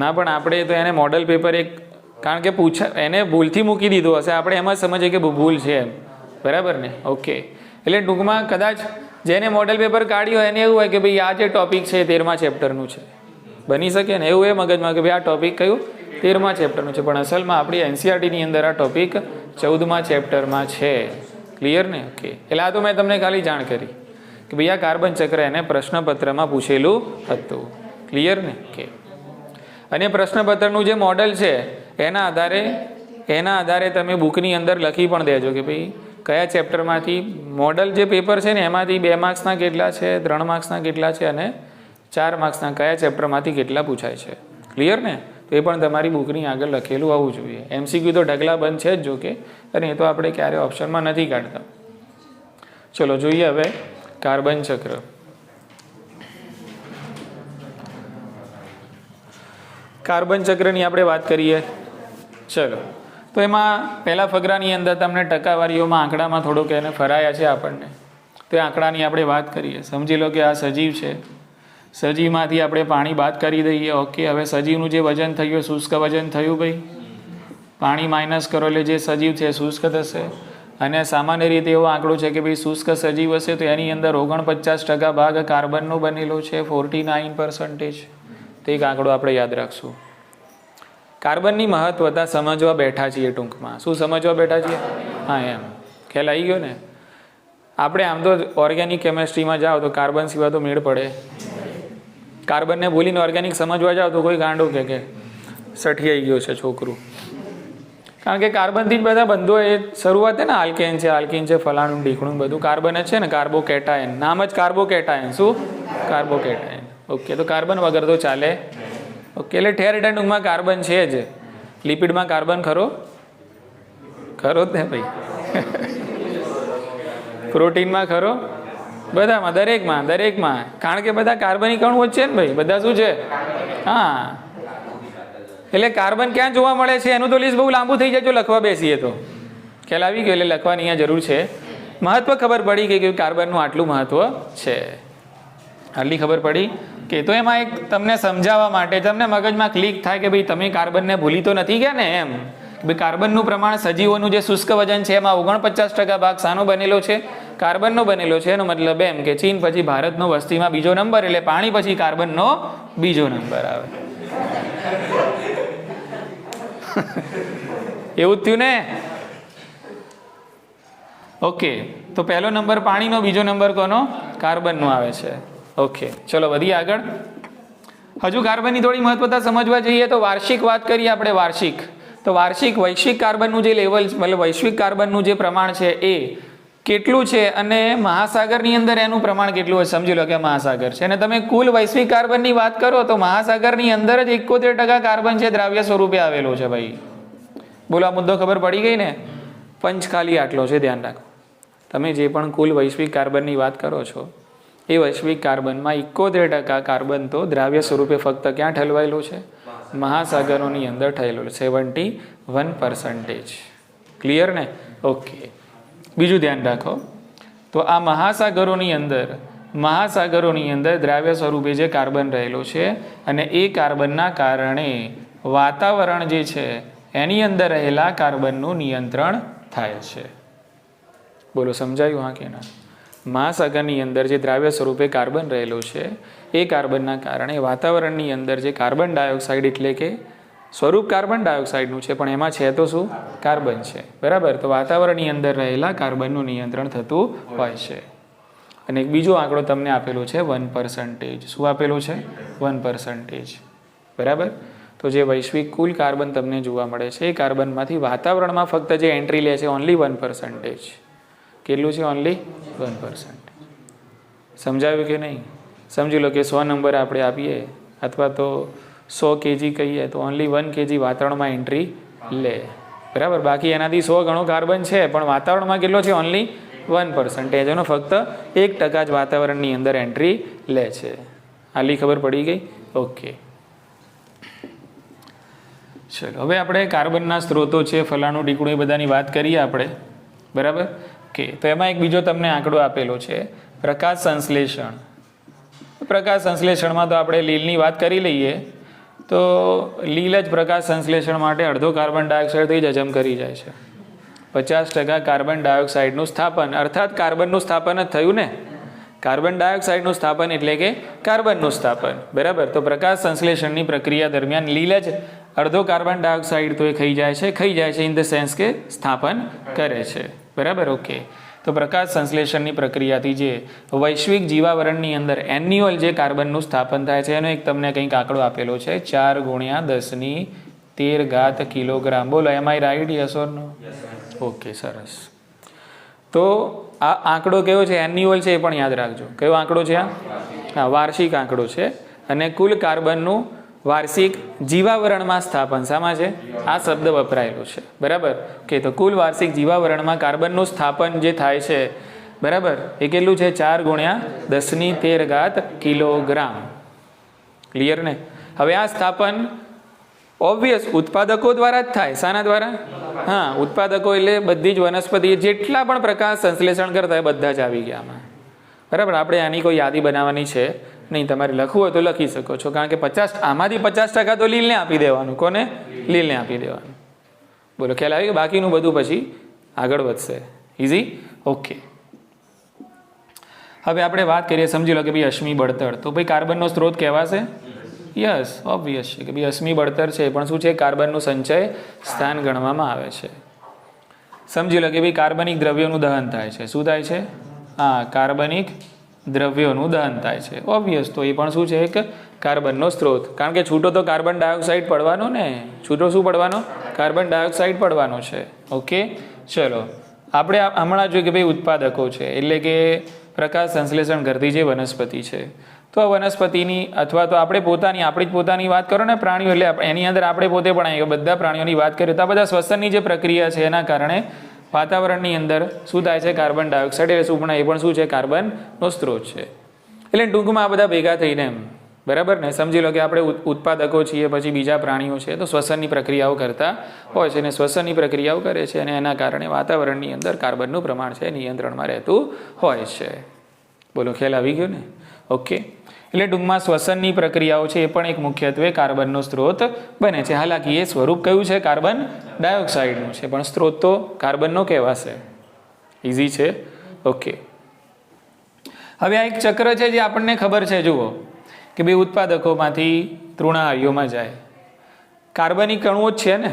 ના પણ આપણે તો એને મોડલ પેપર એક કારણ કે એને ભૂલથી મૂકી દીધો હશે, આપણે એમ જ સમજીએ કે ભૂલ છે એમ, બરાબર ને? ઓકે, એટલે ટૂંકમાં કદાચ જેને મોડલ પેપર કાઢ્યું હોય એને એવું હોય કે ભાઈ આ જે ટોપિક છે 13મા ચેપ્ટરનું છે, બની શકે ને એવું એ મગજમાં કે ભાઈ આ ટોપિક કયું 13મા ચેપ્ટરનું છે, પણ અસલમાં આપણી એનસીઆરટીની અંદર આ ટોપિક 14મા ચેપ્ટરમાં છે. ક્લિયર ને? ઓકે, એટલે આ તો મેં તમને ખાલી જાણ કરી કે ભાઈ આ કાર્બન ચક્ર એને પ્રશ્નપત્રમાં પૂછેલું હતું. ક્લિયર ને? ઓકે, અને પ્રશ્નપત્રનું જે મોડલ છે એના આધારે તમે બુકની અંદર લખી પણ દેજો કે ભાઈ કયા ચેપ્ટરમાંથી મોડલ જે પેપર છે ને એમાંથી 2 માર્ક્સના કેટલા છે, 3 માર્ક્સના કેટલા છે અને 4 માર્ક્સના કયા ચેપ્ટરમાંથી કેટલા પૂછાય છે. ક્લિયર ને? તો એ પણ તમારી બુકની આગળ લખેલું આવવું જોઈએ. MCQ તો ઢગલા બંધ છે જ જો કે, અને એ તો આપણે ક્યારે ઓપ્શનમાં નથી કાઢતા. ચલો જોઈએ હવે કાર્બન ચક્ર. કાર્બન ચક્રની આપણે વાત કરીએ. ચલો, તો એમાં પહેલા ફકરાની અંદર તમને ટકાવારીઓમાં આંકડામાં થોડોક એને ફરાયા છે આપણને, તો એ આંકડાની આપણે વાત કરીએ. સમજી લો કે આ સજીવ છે, સજીવમાંથી આપણે પાણી બાદ કરી દઈએ. ઓકે, હવે સજીવનું જે વજન થયું શુષ્ક વજન થયું ભાઈ, પાણી માઇનસ કરો એટલે જે સજીવ છે શુષ્ક થશે. અને સામાન્ય રીતે એવો આંકડો છે કે ભાઈ શુષ્ક સજીવ હશે તો એની અંદર 49% ભાગ કાર્બનનો બનેલો છે, 49%. તો એક આંકડો આપણે યાદ રાખશું. કાર્બનની મહત્વતા સમજવા બેઠા છીએ ટૂંકમાં. શું સમજવા બેઠા છીએ? હા, એમ ખ્યાલ આવી ગયો ને? આપણે આમ તો ઓર્ગેનિક કેમેસ્ટ્રીમાં જાઓ તો કાર્બન સિવાય તો મેળ પડે. કાર્બનને ભૂલીને ઓર્ગેનિક સમજવા જાઓ તો કોઈ ગાંડો કે સઠિયાઈ ગયો છે છોકરું. કારણ કે કાર્બનથી જ બધા બંધો એ શરૂઆત છે ને, આલ્કેન છે, ફલાણું ઢીકણું બધું કાર્બન જ છે ને. કાર્બોકેટાયન, નામ જ કાર્બોકેટાયન. શું? કાર્બોકેટાયન. ઓકે, તો કાર્બન વગર તો ચાલે. ઓકે, એટલે ઠેર ઠેર ટૂંકમાં કાર્બન છે જ. લિપિડમાં કાર્બન ખરો જ ને ભાઈ. પ્રોટીનમાં ખરો, બધામાં, દરેકમાં. કારણ કે બધા કાર્બનિક અણુઓ જ છે ને ભાઈ, બધા શું છે? હા, એટલે કાર્બન ક્યાં જોવા મળે છે એનું તો લિસ્ટ બહુ લાંબુ થઈ જાય જો લખવા બેસીએ તો. ખ્યાલ આવી ગયો? એટલે લખવાની અહીંયા જરૂર છે. મહત્વ ખબર પડી કે કાર્બનનું આટલું મહત્વ છે. આટલી ખબર પડી કે તો એમાં એક તમને સમજાવવા માટે તમને મગજમાં ક્લિક થાય કે ભાઈ તમે કાર્બનને ભૂલી તો નથી ગયા ને એમ. ભાઈ કાર્બનનું પ્રમાણ સજીવોનું જે શુષ્ક વજન છે એમાં 49% ભાગ શાનો બનેલો છે? કાર્બનનો બનેલો છે. એનો મતલબ એમ કે ચીન પછી ભારતનો વસ્તીમાં બીજો નંબર, એટલે પાણી પછી કાર્બનનો બીજો નંબર આવે. એવું જ થયું ને? ઓકે, તો પહેલો નંબર પાણીનો, બીજો નંબર કોનો? કાર્બનનો આવે છે. ઓકે, ચલો વધીએ આગળ. હજુ કાર્બનની થોડી મહત્વતા સમજવા જઈએ તો વાર્ષિક વાત કરીએ આપણે. તો વૈશ્વિક કાર્બનનું જે લેવલ, મતલબ વૈશ્વિક કાર્બનનું જે પ્રમાણ છે એ કેટલું છે અને મહાસાગરની અંદર એનું પ્રમાણ કેટલું હોય સમજી લો કે મહાસાગર છે. અને તમે કુલ વૈશ્વિક કાર્બનની વાત કરો તો મહાસાગરની અંદર જ 71% કાર્બન છે દ્રાવ્ય સ્વરૂપે આવેલો છે ભાઈ. બોલો, આ મુદ્દો ખબર પડી ગઈ ને? પંચ ખાલી આટલો છે, ધ્યાન રાખો. તમે જે પણ કુલ વૈશ્વિક કાર્બનની વાત કરો છો એ વૈશ્વિક કાર્બનમાં 71% કાર્બન તો દ્રાવ્ય સ્વરૂપે ફક્ત ક્યાં ઠલવાયેલો છે? મહાસાગરોની અંદર થયેલો છે, 71%. ક્લિયર ને? ઓકે, બીજું ધ્યાન રાખો. તો આ મહાસાગરોની અંદર દ્રાવ્ય સ્વરૂપે જે કાર્બન રહેલો છે અને એ કાર્બનના કારણે વાતાવરણ જે છે એની અંદર રહેલા કાર્બનનું નિયંત્રણ થાય છે. બોલો, સમજાયું? હા કે ના? મહાસાગરની અંદર જે દ્રાવ્ય સ્વરૂપે કાર્બન રહેલો છે એ કાર્બનના કારણે વાતાવરણની અંદર જે કાર્બન ડાયોક્સાઇડ, એટલે કે સ્વરૂપ કાર્બન ડાયોક્સાઇડનું છે પણ એમાં છે તો શું? કાર્બન છે, બરાબર? તો વાતાવરણની અંદર રહેલા કાર્બનનું નિયંત્રણ થતું હોય છે. અને એક બીજો આંકડો તમને આપેલો છે 1%. શું આપેલું છે? 1%, બરાબર? તો જે વૈશ્વિક કુલ કાર્બન તમને જોવા મળે છે એ કાર્બનમાંથી વાતાવરણમાં ફક્ત જે એન્ટ્રી લે છે ઓનલી 1%. કેટલું છે? ઓનલી 1%. સમજાવ્યું કે નહીં? સમજી લો કે 100 નંબર આપણે આપીએ અથવા તો 100 kg કહીએ તો ઓનલી 1 kg વાતાવરણમાં એન્ટ્રી લે, બરાબર? બાકી એનાથી 100 ગણો કાર્બન છે પણ વાતાવરણમાં કેટલો છે? ઓનલી 1%. એનો ફક્ત 1% જ વાતાવરણની અંદર એન્ટ્રી લે છે. આલી ખબર પડી ગઈ? ઓકે, ચલો હવે આપણે કાર્બનના સ્ત્રોતો છે, ફલાણું ઢીકણું, એ બધાની વાત કરીએ આપણે, બરાબર કે. તો એમાં એક બીજો તમને આંકડો આપેલો છે, પ્રકાશ સંશ્લેષણ. પ્રકાશ સંશ્લેષણમાં તો આપણે લીલની વાત કરી લઈએ તો લીલ જ પ્રકાશ સંશ્લેષણ માટે અડધો કાર્બન ડાયોક્સાઇડથી જ હજમ કરી જાય છે. 50% કાર્બન ડાયોક્સાઇડનું સ્થાપન, અર્થાત કાર્બનનું સ્થાપન જ થયું ને. કાર્બન ડાયોક્સાઇડનું સ્થાપન એટલે કે કાર્બનનું સ્થાપન, બરાબર. તો પ્રકાશ સંશ્લેષણની પ્રક્રિયા દરમિયાન લીલ જ અડધો કાર્બન ડાયોક્સાઇડ તો એ ખાઈ જાય છે ઇન ધ સેન્સ કે સ્થાપન કરે છે, બરાબર. ઓકે, તો પ્રકાશ સંશ્લેષણની પ્રક્રિયાથી જે વૈશ્વિક જીવાવરણની અંદર એન્યુઅલ જે કાર્બનનું સ્થાપન થાય છે એનો એક તમને કંઈક આંકડો આપેલો છે, 4×10⁻13 કિલોગ્રામ. બોલો, am I right, yes or no? Okay, સરસ. તો આ આંકડો કયો છે? એન્યુઅલ છે, એ પણ યાદ રાખજો. કયો આંકડો છે આ? હા, વાર્ષિક આંકડો છે. અને કુલ કાર્બનનું વાર્ષિક જીવાવરણમાં સ્થાપન શામાં છે? આ શબ્દ વપરાયેલો છે, બરાબર. કે તો કુલ વાર્ષિક જીવાવરણમાં કાર્બનનું સ્થાપન જે થાય છે, બરાબર, એ કેટલું છે? 4×10⁻13 કિલોગ્રામ. ક્લિયર ને? હવે આ સ્થાપન ઓબ્વિયસ ઉત્પાદકો દ્વારા જ થાય. શાના દ્વારા? હા, ઉત્પાદકો એટલે બધી જ વનસ્પતિ જેટલા પણ પ્રકાશ સંશ્લેષણ કરતા હોય બધા જ આવી ગયા આમાં, બરાબર. આપણે આની કોઈ યાદી બનાવવાની છે નહીં, તમારે લખવું હોય તો લખી શકો છો, કારણ કે આમાંથી 50% તો લીલને આપી દેવાનું. કોને? લીલને આપી દેવાનું. બોલો, ખ્યાલ આવી ગયો? બાકીનું બધું પછી આગળ વધશે. ઇઝી? ઓકે, હવે આપણે વાત કરીએ, સમજી લો કે ભાઈ અશ્મિ બળતણ, તો ભાઈ કાર્બનનો સ્ત્રોત કહેવાશે? યસ, ઓબ્વિયસ છે કે ભાઈ અશ્મિ બળતણ છે પણ શું છે? કાર્બનનું સંચય સ્થાન ગણવામાં આવે છે. સમજી લો કે ભાઈ કાર્બનિક દ્રવ્યોનું દહન થાય છે. શું થાય છે? હા, કાર્બનિક દ્રવ્યોનું દહન થાય છે. ઓબ્વિયસ, તો એ પણ શું છે? એક કાર્બનનો સ્ત્રોત. કારણ કે છૂટો તો કાર્બન ડાયોક્સાઇડ પડવાનો ને. છૂટો શું પડવાનો? કાર્બન ડાયોક્સાઇડ પડવાનો છે. ઓકે, ચલો આપણે હમણાં જોઈએ કે ભાઈ ઉત્પાદકો છે, એટલે કે પ્રકાશ સંશ્લેષણ કરતી જે વનસ્પતિ છે. તો આ વનસ્પતિની અથવા તો આપણે આપણી જ પોતાની વાત કરો ને, પ્રાણીઓ, એટલે એની અંદર આપણે પોતે પણ આવી બધા પ્રાણીઓની વાત કરીએ તો આ બધા શ્વસનની જે પ્રક્રિયા છે એના કારણે વાતાવરણની અંદર શું થાય છે? Carbon dioxide. એટલે શું? પણ એ પણ શું છે? કાર્બનનો સ્ત્રોત છે. એટલે ટૂંકમાં આ બધા ભેગા થઈને એમ, બરાબર ને? સમજી લો કે આપણે ઉત્પાદકો છીએ, પછી બીજા પ્રાણીઓ છે, તો શ્વસનની પ્રક્રિયાઓ કરતા હોય છે, અને શ્વસનની પ્રક્રિયાઓ કરે છે, અને એના કારણે વાતાવરણની અંદર કાર્બનનું પ્રમાણ છે નિયંત્રણમાં રહેતું હોય છે. બોલો, ખ્યાલ આવી ગયો ને? ઓકે, એટલે ટૂંકમાં શ્વસનની પ્રક્રિયાઓ છે એ પણ એક મુખ્યત્વે કાર્બનનો સ્ત્રોત બને છે. હાલાકી એ સ્વરૂપ કયું છે? કાર્બન ડાયોક્સાઇડનું છે, પણ સ્ત્રોત તો કાર્બનનો કહેવાશે. ઇઝી છે? ઓકે, હવે આ એક ચક્ર છે જે આપણને ખબર છે. જુઓ કે ભાઈ ઉત્પાદકોમાંથી તૃણાહારીઓમાં જાય કાર્બનિક કણુઓ જ છે ને.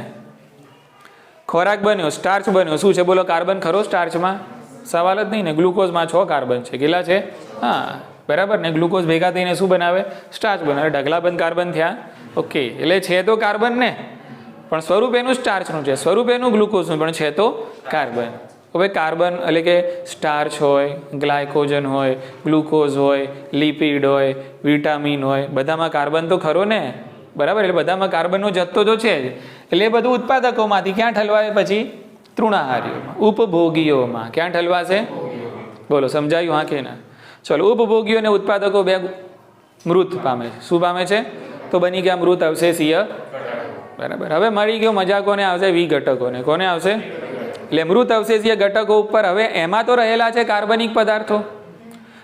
ખોરાક બન્યો, સ્ટાર્ચ બન્યો, શું છે? બોલો, કાર્બન ખરો સ્ટાર્ચમાં? સવાલ જ નહીં ને. ગ્લુકોઝમાં 6 કાર્બન છે. કેટલા છે? હા, બરાબર ને. ગ્લુકોઝ ભેગા થઈને શું બનાવે? સ્ટાર્ચ બનાવે. ઢગલાબંધ કાર્બન થયા. ઓકે, એટલે છે તો કાર્બન ને, પણ સ્વરૂપ એનું સ્ટાર્ચનું છે, સ્વરૂપ એનું ગ્લુકોઝનું, પણ છે તો કાર્બન. હવે કાર્બન એટલે કે સ્ટાર્ચ હોય, ગ્લાયકોજન હોય, ગ્લુકોઝ હોય, લિપિડ હોય, વિટામિન હોય, બધામાં કાર્બન તો ખરો ને, બરાબર. એટલે બધામાં કાર્બનનો જથ્થો તો છે જ. એટલે એ બધું ઉત્પાદકોમાંથી ક્યાં ઠલવાય? પછી તૃણાહારીઓમાં, ઉપભોગીઓમાં. ક્યાં ઠલવાશે? બોલો, સમજાયું? હા કે ના? ચલો, ઉપભોગીઓ અને ઉત્પાદકો બે મૃત પામે છે. શું પામે છે? તો બની ગયા મૃત અવશેષીય, બરાબર. હવે મળી ગયો મજા કોને આવશે? વિઘટકોને. કોને આવશે? એટલે મૃત અવશેષીય ઘટકો ઉપર હવે એમાં તો રહેલા છે કાર્બનિક પદાર્થો,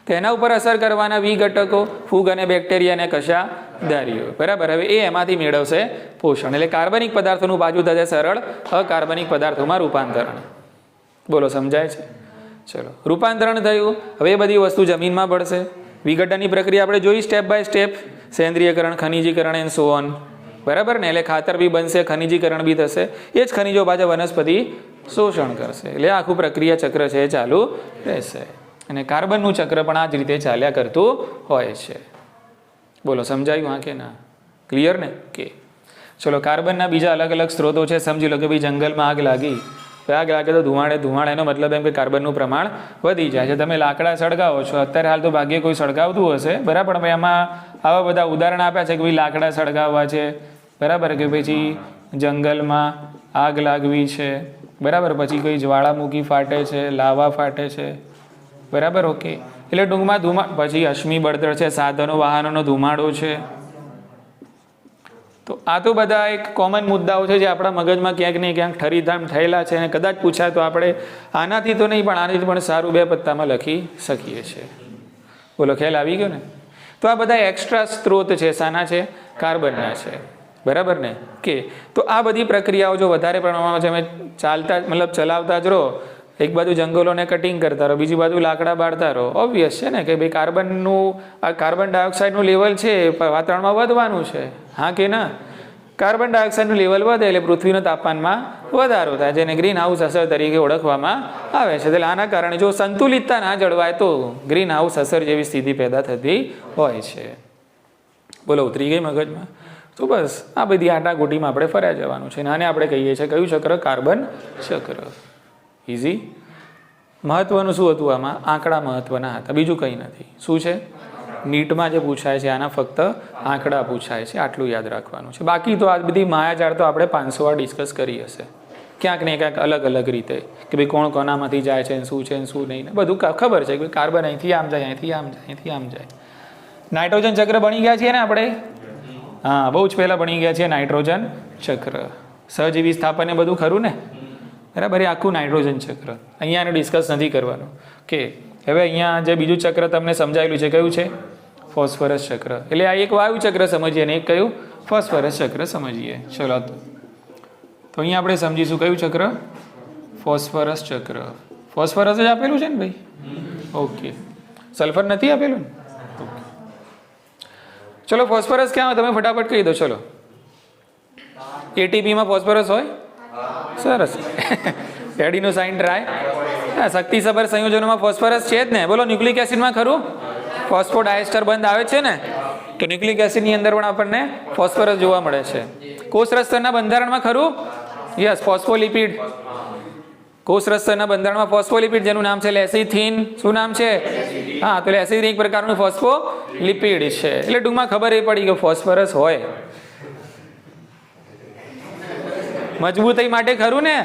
તેના ઉપર અસર કરવાના વિઘટકો, ફૂગ અને બેક્ટેરિયા અને કશાદારીઓ, બરાબર. હવે એ એમાંથી મેળવશે પોષણ. એટલે કાર્બનિક પદાર્થોનું પાછું થશે સરળ અકાર્બનિક પદાર્થોમાં રૂપાંતરણ. બોલો, સમજાય છે? ચલો, રૂપાંતરણ થયું. હવે એ બધી વસ્તુ જમીનમાં પડશે. વિઘટનની પ્રક્રિયા આપણે જોઈ સ્ટેપ બાય સ્ટેપ. સેન્દ્રિયકરણ, ખનિજીકરણ એન્ડ સો ઓન, બરાબર ને. એટલે ખાતર બી બનશે, ખનિજીકરણ બી થશે. એ જ ખનિજો પાછા વનસ્પતિ શોષણ કરશે. એટલે આખું પ્રક્રિયા ચક્ર છે એ ચાલુ રહેશે. અને કાર્બનનું ચક્ર પણ આ જ રીતે ચાલ્યા કરતું હોય છે. બોલો, સમજાયું? હા કે ના? ક્લિયર ને? કે ચલો, કાર્બનના બીજા અલગ અલગ સ્ત્રોતો છે. સમજી લો કે ભાઈ જંગલમાં આગ લાગી, આગ લાગે તો ધુમાડેનો મતલબ એમ કે કાર્બનનું પ્રમાણ વધી જાય છે. તમે લાકડા સળગાવો છો, અત્યારે હાલ તો ભાગ્યે કોઈ સળગાવતું હશે, બરાબર. પણ એમાં આવા બધા ઉદાહરણ આપ્યા છે કે ભાઈ લાકડા સળગાવવા છે, બરાબર, કે પછી જંગલમાં આગ લાગવી છે, બરાબર, પછી કોઈ જ્વાળામુખી ફાટે છે, લાવા ફાટે છે, બરાબર. ઓકે, એટલે ટૂંકમાં પછી અશ્મિ બળતણ છે, સાધનો વાહનોનો ધુમાડો છે. તો આ તો બધા એક કોમન મુદ્દાઓ છે જે આપણા મગજમાં ક્યાંક ને ક્યાંક ઠરીધામ થયેલા છે, અને કદાચ પૂછાય તો આપણે આનાથી તો નહીં પણ આનાથી પણ સારું 2 પત્તામાં લખી શકીએ છીએ. બોલો, ખ્યાલ આવી ગયો ને? તો આ બધા એક્સ્ટ્રા સ્ત્રોત છે, શાના છે? કાર્બનના છે, બરાબર ને? કે તો આ બધી પ્રક્રિયાઓ જો વધારે પ્રમાણમાં તમે ચાલતા મતલબ ચલાવતા જ રહો, એક બાજુ જંગલોને કટિંગ કરતા રહો, બીજી બાજુ લાકડા બાળતા રહો, ઓબ્વિયસ છે ને કે ભાઈ કાર્બન ડાયોક્સાઇડનું લેવલ છે વાતાવરણમાં વધવાનું છે, હા કે ના? કાર્બન ડાયોક્સાઇડનું લેવલ વધે એટલે પૃથ્વીના તાપમાનમાં વધારો થાય, જેને ગ્રીન હાઉસ અસર તરીકે ઓળખવામાં આવે છે. એટલે આના કારણે જો સંતુલિતતા ના જળવાય તો ગ્રીન હાઉસ અસર જેવી સ્થિતિ પેદા થતી હોય છે. બોલો, ઉતરી ગઈ મગજમાં? તો બસ આ બધી આટાગોટીમાં આપણે ફર્યા જવાનું છે. આને આપણે કહીએ છીએ કયું ચક્ર? કાર્બન ચક્ર. ઇઝી. મહત્વનું શું હતું આમાં? આંકડા મહત્વના હતા, બીજું કંઈ નથી. શું છે? નીટમાં જે પૂછાય છે આના ફક્ત આંકડા પૂછાય છે, આટલું યાદ રાખવાનું છે. બાકી તો આ બધી માયાજાળ તો આપણે 500 વાર ડિસ્કસ કરી હશે, ક્યાંક ને ક્યાંક અલગ અલગ રીતે, કે ભાઈ કોણ કોનામાંથી જાય છે, શું છે શું નહીં, બધું ખબર છે કે કાર્બન અહીંથી આમ જાય, અહીંથી આમ જાય, અહીંથી આમ જાય. નાઇટ્રોજન ચક્ર ભણી ગયા છીએ ને આપણે? હા, બહુ જ પહેલાં ભણી ગયા છીએ નાઇટ્રોજન ચક્ર. સહજીવી સ્થાપન બધું ખરું ને? બરાબર, એ આખું નાઇટ્રોજન ચક્ર અહીંયા એને ડિસ્કસ નથી કરવાનું. કે હવે અહીંયા જે બીજું ચક્ર તમને સમજાયેલું છે કયું છે? ફોસ્ફરસ ચક્ર. એટલે આ એક વાયુ ચક્ર સમજીએ ને એક કયું? ફોસ્ફરસ ચક્ર સમજીએ. ચલો, તો અહીંયા આપણે સમજીશું કયું ચક્ર? ફોસ્ફરસ ચક્ર. ફોસ્ફરસ જ આપેલું છે ને ભાઈ? ઓકે, સલ્ફર નથી આપેલું ને? ચલો, ફોસ્ફરસ ક્યાં હોય તમે ફટાફટ કહી દો. ચલો, એટીપીમાં ફોસ્ફરસ હોય? સરસ. એડીનો સાઇન ટ્રાય. હા, શક્તિસભર સંયોજનોમાં ફોસ્ફરસ છે જ ને. બોલો, ન્યુક્લિક એસિડમાં ખરું? ફોસ્ફોડાયસ્ટર બંધ આવે છે ને, તો ન્યુક્લિક એસિડની અંદર પણ આપણને ફોસ્ફરસ જોવા મળે છે. કોષરસ્તરના બંધારણમાં ખરું? Yes, phospholipid. કોષરસ્તરના બંધારણમાં ફોસ્ફોલિપિડ, જેનું નામ છે લેસિથિન. શું નામ છે? હા, તો લેસિથિન એક પ્રકારનું ફોસ્ફોલિપિડ છે. એટલે ટૂંકમાં ખબર એ પડી કે ફોસ્ફરસ હોય. મજબૂતાઈ માટે ખરું ને?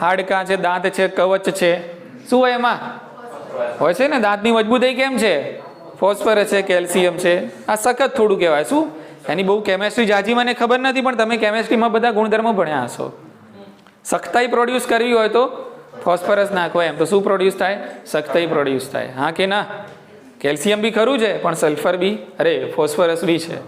હાડકાં છે, દાંત છે, કવચ છે, શું હોય એમાં? હોય છે ને. દાંતની મજબૂતાઈ કેમ છે? ફોસ્ફરસ છે, કેલ્શિયમ છે. આ સખત થોડું કહેવાય. શું? એની બહુ કેમેસ્ટ્રી જાજી મને ખબર નથી, પણ તમે કેમેસ્ટ્રીમાં બધા ગુણધર્મો ભણ્યા હશો. સખ્તાઈ પ્રોડ્યુસ કરવી હોય તો ફોસ્ફરસ નાખો એમ, તો શું પ્રોડ્યુસ થાય? સખ્તાઈ પ્રોડ્યુસ થાય, હા કે ના? કેલ્શિયમ બી ખરું છે, પણ સલ્ફર બી ફોસ્ફરસ બી છે.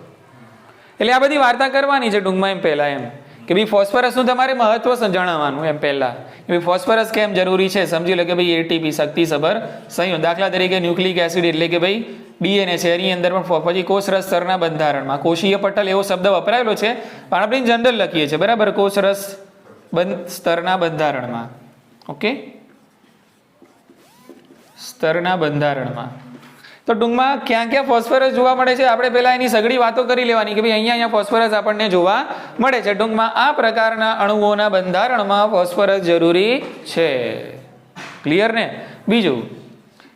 એટલે આ બધી વાર્તા કરવાની છે ટૂંકમાં એમ પહેલાં એમ કે ભાઈ ફોસ્ફરસનું તમારે મહત્વ જણાવવાનું એમ પહેલાં કે ભાઈ ફોસ્ફરસ કેમ જરૂરી છે. સમજી લો કે ભાઈ એટીપી શક્તિસભર સંયોજન, દાખલા તરીકે ન્યુક્લિક એસિડ એટલે કે ભાઈ ડીએનએ છે, એની અંદર પણ પછી કોષરસ સ્તરના બંધારણમાં કોષીય પટલ એવો શબ્દ વપરાયેલો છે, પણ આપણે જનરલ લખીએ છીએ, બરાબર? કોષરસ સ્તરના બંધારણમાં. ઓકે, સ્તરના બંધારણમાં. તો ટૂંકમાં ક્યાં ક્યાં ફોસ્ફરસ જોવા મળે છે આપણે પહેલા એની સઘળી વાતો કરી લેવાની કે ભાઈ અહીંયા ફોસ્ફરસ આપણને જોવા મળે છે. ટૂંકમાં આ પ્રકારના અણુઓના બંધારણમાં ફોસ્ફરસ જરૂરી છે. ક્લિયર ને? બીજું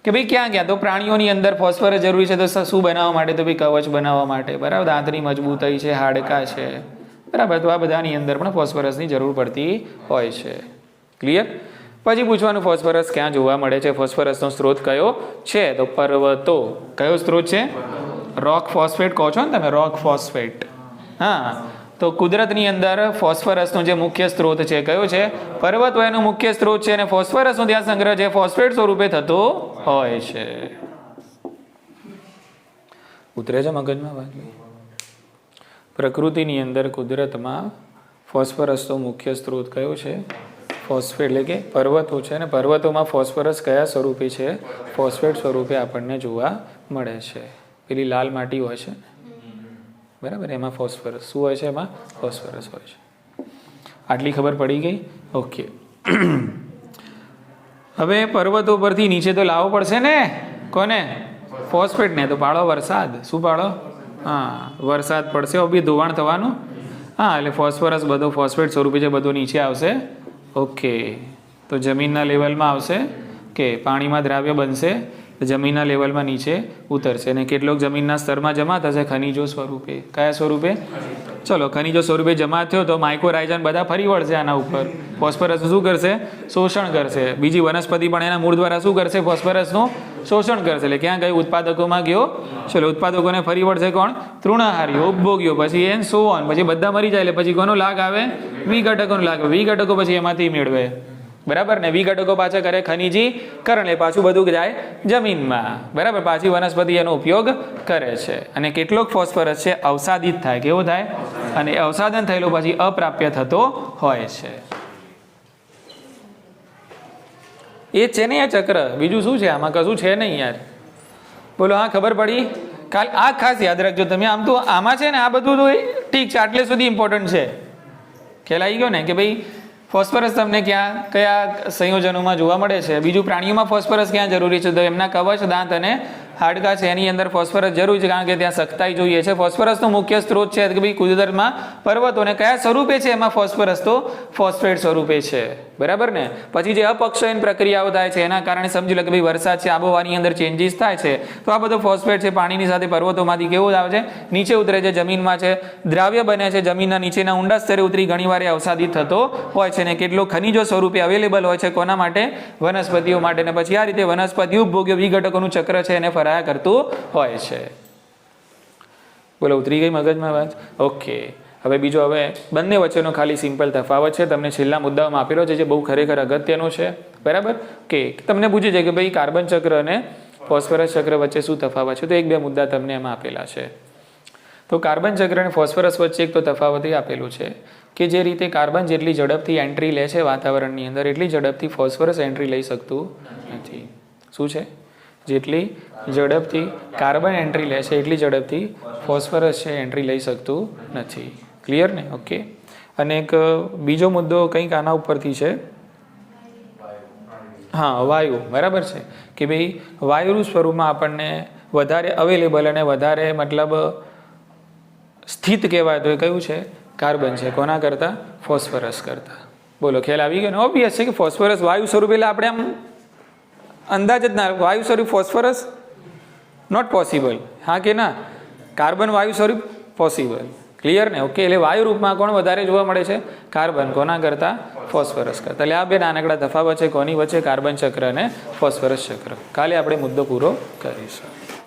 કે ભાઈ ક્યાં ક્યાં? તો પ્રાણીઓની અંદર ફોસ્ફરસ જરૂરી છે. તો શું બનાવવા માટે? તો ભાઈ કવચ બનાવવા માટે, બરાબર? દાંતની મજબૂતાઈ છે, હાડકાં છે, બરાબર? તો આ બધાની અંદર પણ ફોસ્ફરસની જરૂર પડતી હોય છે. ક્લિયર? પછી પૂછવાનું ફોસ્ફરસ ક્યાં જોવા મળે છે? ફોસ્ફરસનો સ્ત્રોત કયો છે? તો પર્વતો. કયો સ્ત્રોત છે? રોક ફોસ્ફેટ કહો છો ને તમે, રોક ફોસ્ફેટ. હા, તો કુદરતની અંદર ફોસ્ફરસનો જે મુખ્ય સ્ત્રોત છે કયો છે? પર્વતો એનો મુખ્ય સ્ત્રોત છે, અને ફોસ્ફરસનો ત્યાં સંગ્રહ છે ફોસ્ફેટ સ્વરૂપે થતો હોય છે. ઉતરે છે મગજમાં વાત? પ્રકૃતિની અંદર કુદરતમાં ફોસ્ફરસનો મુખ્ય સ્ત્રોત કયો છે? ફોસ્ફેટ. એટલે કે પર્વતો છે, અને પર્વતોમાં ફોસ્ફરસ કયા સ્વરૂપે છે? ફોસ્ફેટ સ્વરૂપે આપણને જોવા મળે છે. પેલી લાલ માટી હોય છે, બરાબર? એમાં ફોસ્ફરસ શું હોય છે? એમાં ફોસ્ફરસ હોય છે. આટલી ખબર પડી ગઈ? ઓકે. હવે પર્વતો પરથી નીચે તો લાવવો પડશે ને. કોને? ફોસ્ફેટ ને. તો પાડો વરસાદ. શું પાડો? હા, વરસાદ પડશે, બી ધોવાણ થવાનું. હા, એટલે ફોસ્ફરસ બધો ફોસ્ફેટ સ્વરૂપે છે, બધું નીચે આવશે. ઓકે, તો જમીનના લેવલમાં આવશે, કે પાણીમાં દ્રાવ્ય બનશે, જમીનના લેવલમાં નીચે ઉતરશે, અને કેટલોક જમીનના સ્તરમાં જમા થશે ખનિજો સ્વરૂપે. કયા સ્વરૂપે? ચલો ખનીજો સ્વરૂપે જમા થયો તો માઇક્રોરાઇઝન બધા ફરી વળશે આના ઉપર. ફોસ્ફરસ શું કરશે? શોષણ કરશે. બીજી વનસ્પતિ પણ એના મૂળ દ્વારા શું કરશે? ફોસ્ફરસનું શોષણ કરશે. એટલે ક્યાં ગયું? ઉત્પાદકોમાં ગયો. ચલો ઉત્પાદકોને ફરી વળશે કોણ? તૃણાહારીઓ, ઉપભોગ્યો, પછી એન સો ઓન, પછી બધા મરી જાય એટલે પછી કોનો લાગ આવે? વિઘટકોનો લાગ આવે. વિઘટકો પછી એમાંથી મેળવે. બરાબર ને? વિઘટકો પાછા કરે ખનીજીકરણ, એટલે પાછું બધું જાય જમીનમાં. બરાબર? પાછી વનસ્પતિ એનો ઉપયોગ કરે છે. અને કેટલોક ફોસ્ફરસ છે અવસાદિત થાય. કેવો થાય? અને અવસાદન થયેલો પછી અપ્રાપ્ય થતો હોય છે. એ છે ને આ ચક્ર. બીજું શું છે આમાં? કશું છે નહીં યાર. બોલો હા, ખબર પડી? કાલ આ ખાસ યાદ રાખજો તમે. આમ તો આમાં છે ને આ બધું તો ઠીક છે, આટલે સુધી ઇમ્પોર્ટન્ટ છે. ખ્યાલ આવી ગયો ને કે ભાઈ ફોસ્ફરસ તમને ક્યાં કયા સંયોજનોમાં જોવા મળે છે? બીજું પ્રાણીઓમાં ફોસ્ફરસ ક્યાં જરૂરી છે? તો એમના કવચ, દાંત અને હાડકા છે એની અંદર ફોસ્ફરસ જરૂરી છે, કારણ કે ત્યાં સખ્તાઈ જોઈએ છે. ફોસ્ફરસનો મુખ્ય સ્ત્રોત છે કે ભાઈ કુદરતમાં પર્વતો, અને કયા સ્વરૂપે છે એમાં ફોસ્ફરસ? તો ફોસ્ફેટ સ્વરૂપે છે. બરાબર ને? પછી જે અપક્ષયન પ્રક્રિયાઓ થાય છે એના કારણે સમજી લો કે ભાઈ વરસાદ છે, આબોહવાની અંદર ચેન્જીસ થાય છે, તો આ બધો ફોસ્ફેટ છે પાણીની સાથે પર્વતોમાંથી કેવું આવે છે? નીચે ઉતરે છે, જમીનમાં છે, દ્રાવ્ય બને છે, જમીનના નીચેના ઊંડા સ્તરે ઉતરી ઘણીવાર એ અવસાદિત થતો હોય છે. ને કેટલો ખનિજો સ્વરૂપે અવેલેબલ હોય છે કોના માટે? વનસ્પતિઓ માટે. ને પછી આ રીતે વનસ્પતિ ઉપભોગ્ય વિઘટકોનું ચક્ર છે એને ફરાયા કરતું હોય છે. બોલો ઉતરી ગઈ મગજમાં વાત? ઓકે. હવે બીજો, હવે બંને વચ્ચેનો ખાલી સિમ્પલ તફાવત છે તમને છેલ્લા મુદ્દામાં આપેલો છે, જે બહુ ખરેખર અગત્યનો છે. બરાબર? કે તમને પૂછે છે કે ભાઈ કાર્બન ચક્ર અને ફોસ્ફરસ ચક્ર વચ્ચે શું તફાવત છે? તો એક બે મુદ્દા તમને એમાં આપેલા છે. તો કાર્બન ચક્ર અને ફોસ્ફરસ વચ્ચે એક તો તફાવત એ આપેલું છે કે જે રીતે કાર્બન જેટલી ઝડપથી એન્ટ્રી લે છે વાતાવરણની અંદર, એટલી ઝડપથી ફોસ્ફરસ એન્ટ્રી લઈ શકતું નથી. શું છે? જેટલી ઝડપથી કાર્બન એન્ટ્રી લે છે એટલી ઝડપથી ફોસ્ફરસ છે એન્ટ્રી લઈ શકતું નથી. ક્લિયર ને? ઓકે. અને એક બીજો મુદ્દો કંઈક આના ઉપરથી છે. હા, વાયુ. બરાબર છે કે ભાઈ વાયુનું સ્વરૂપમાં આપણને વધારે અવેલેબલ અને વધારે મતલબ સ્થિત કહેવાય તો એ કયું છે? કાર્બન છે. કોના કરતાં? ફોસ્ફરસ કરતાં. બોલો ખ્યાલ આવી ગયો ને? ઓબ્વિયસ છે કે ફોસ્ફરસ વાયુ સ્વરૂપ, એટલે આપણે આમ અંદાજ જ ના, વાયુ સ્વરૂપ ફોસ્ફરસ નોટ પોસિબલ. હા કે ના? કાર્બન વાયુ સ્વરૂપ પોસિબલ. ક્લિયર ને? ઓકે. એટલે વાયુ રૂપમાં કોણ વધારે જોવા મળે છે? કાર્બન. કોના કરતાં? ફોસ્ફરસ કરતાં. એટલે આ બે નાનકડા તફાવત છે કોની વચ્ચે? કાર્બન ચક્ર અને ફોસ્ફરસ ચક્ર. કાલે આપણે મુદ્દો પૂરો કરીશું.